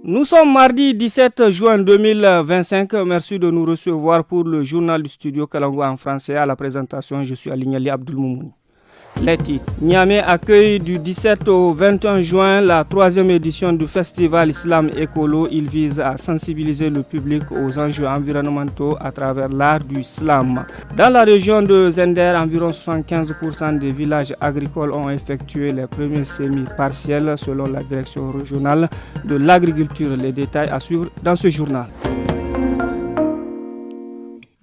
Nous sommes mardi 17 juin 2025. Merci de nous recevoir pour le journal du studio Kalango en français. À la présentation, je suis Alignali Abdulmoumouni. Les titres. Niamey accueille du 17 au 21 juin la 3e édition du festival Islam Écolo. Il vise à sensibiliser le public aux enjeux environnementaux à travers l'art du slam. Dans la région de Zender, environ 75% des villages agricoles ont effectué les premiers semis partiels selon la direction régionale de l'agriculture. Les détails à suivre dans ce journal.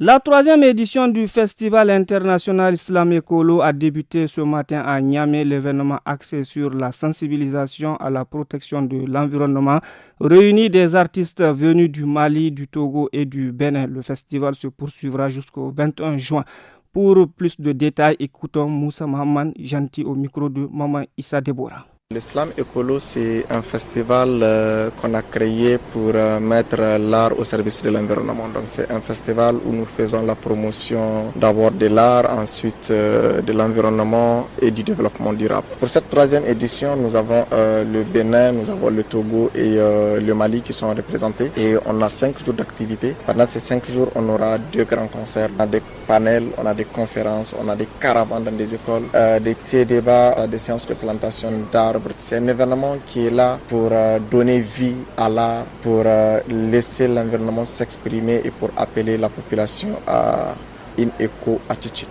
La 3e édition du Festival international Islam Écolo a débuté ce matin à Niamey. L'événement axé sur la sensibilisation à la protection de l'environnement réunit des artistes venus du Mali, du Togo et du Bénin. Le festival se poursuivra jusqu'au 21 juin. Pour plus de détails, écoutons Moussa Mahaman, gentil au micro de Maman Issa Debora. L'Islam Écolo, c'est un festival qu'on a créé pour mettre l'art au service de l'environnement. Donc c'est un festival où nous faisons la promotion d'abord de l'art, ensuite de l'environnement et du développement durable. Pour cette 3e édition, nous avons le Bénin, nous avons le Togo et le Mali qui sont représentés. Et on a 5 jours d'activité. Pendant ces 5 jours, on aura 2 grands concerts. On a des panels, on a des conférences, on a des caravanes dans des écoles, des débats, des séances de plantation d'arbres. C'est un événement qui est là pour donner vie à l'art, pour laisser l'environnement s'exprimer et pour appeler la population à une éco-attitude.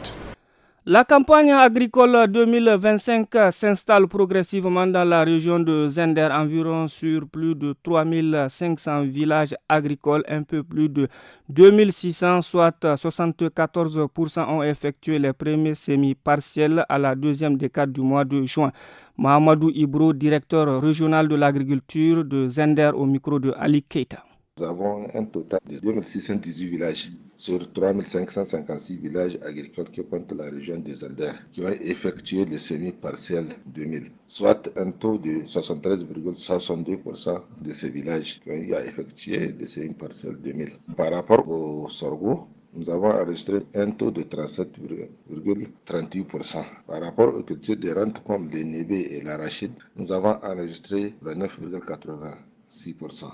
La campagne agricole 2025 s'installe progressivement dans la région de Zender, environ sur plus de 3500 villages agricoles, un peu plus de 2600, soit 74% ont effectué les premiers semis partiels à la 2e décade du mois de juin. Mahamadou Ibro, directeur régional de l'agriculture de Zender, au micro de Ali Keita. Nous avons un total de 2618 villages sur 3556 villages agricoles qui comptent la région de Zender qui ont effectué le semis partiel 2000, soit un taux de 73,62% de ces villages qui ont eu à effectuer le semis partiel 2000. Par rapport au sorgho, nous avons enregistré un taux de 37,38%. Par rapport aux cultures de rente comme le nébé et l'arachide, nous avons enregistré 29,86%.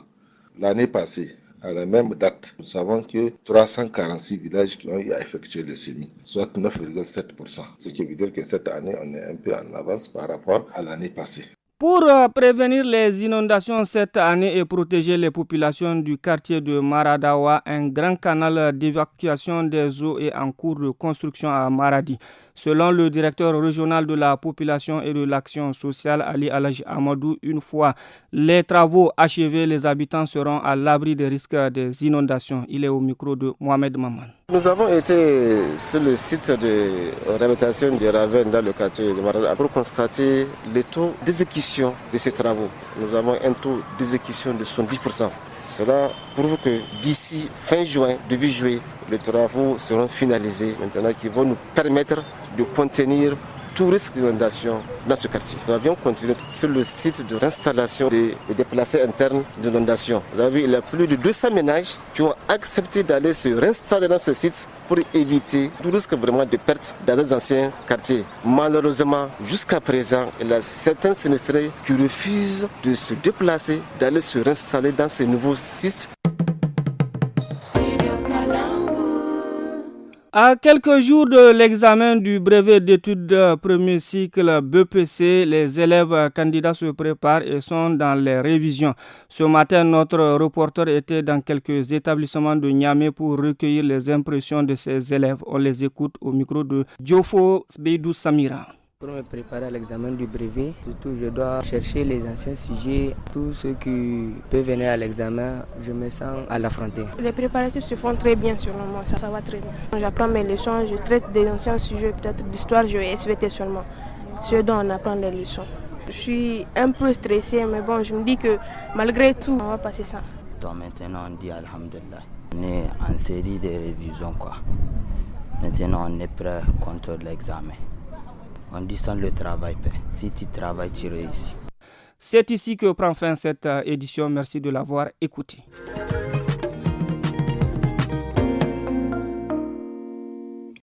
L'année passée, à la même date, nous savons que 346 villages qui ont eu à effectuer le semis, soit 9,7%. Ce qui veut dire que cette année, on est un peu en avance par rapport à l'année passée. Pour prévenir les inondations cette année et protéger les populations du quartier de Maradawa, un grand canal d'évacuation des eaux est en cours de construction à Maradi. Selon le directeur régional de la population et de l'action sociale, Ali Alaj Amadou, une fois les travaux achevés, les habitants seront à l'abri des risques des inondations. Il est au micro de Mohamed Maman. Nous avons été sur le site de réhabilitation du Ravenne dans le quartier de Marada pour constater le taux d'exécution de ces travaux. Nous avons un taux d'exécution de 70%. Cela prouve que d'ici fin juin, début juillet, les travaux seront finalisés maintenant qui vont nous permettre de contenir tout risque d'inondation dans ce quartier. Nous avions continué sur le site de réinstallation des déplacés internes d'inondation. Vous avez vu, il y a plus de 200 ménages qui ont accepté d'aller se réinstaller dans ce site pour éviter tout risque vraiment de perte dans les anciens quartiers. Malheureusement, jusqu'à présent, il y a certains sinistrés qui refusent de se déplacer, d'aller se réinstaller dans ces nouveaux sites. À quelques jours de l'examen du brevet d'études premier cycle BPC, les élèves candidats se préparent et sont dans les révisions. Ce matin, notre reporter était dans quelques établissements de Niamey pour recueillir les impressions de ces élèves. On les écoute au micro de Diofo Beidou Samira. Pour me préparer à l'examen du brevet, surtout je dois chercher les anciens sujets, tout ce qui peut venir à l'examen, je me sens à l'affronter. Les préparatifs se font très bien selon moi, ça va très bien. J'apprends mes leçons, je traite des anciens sujets, peut-être d'histoire, je vais SVT seulement, ce dont on apprend les leçons. Je suis un peu stressée, mais bon, je me dis que malgré tout, on va passer ça. Donc maintenant on dit Alhamdulillah, on est en série de révisions quoi. Maintenant on est prêt contre l'examen. On dit sans le travail, si tu travailles, tu réussis. C'est ici que prend fin cette édition. Merci de l'avoir écouté.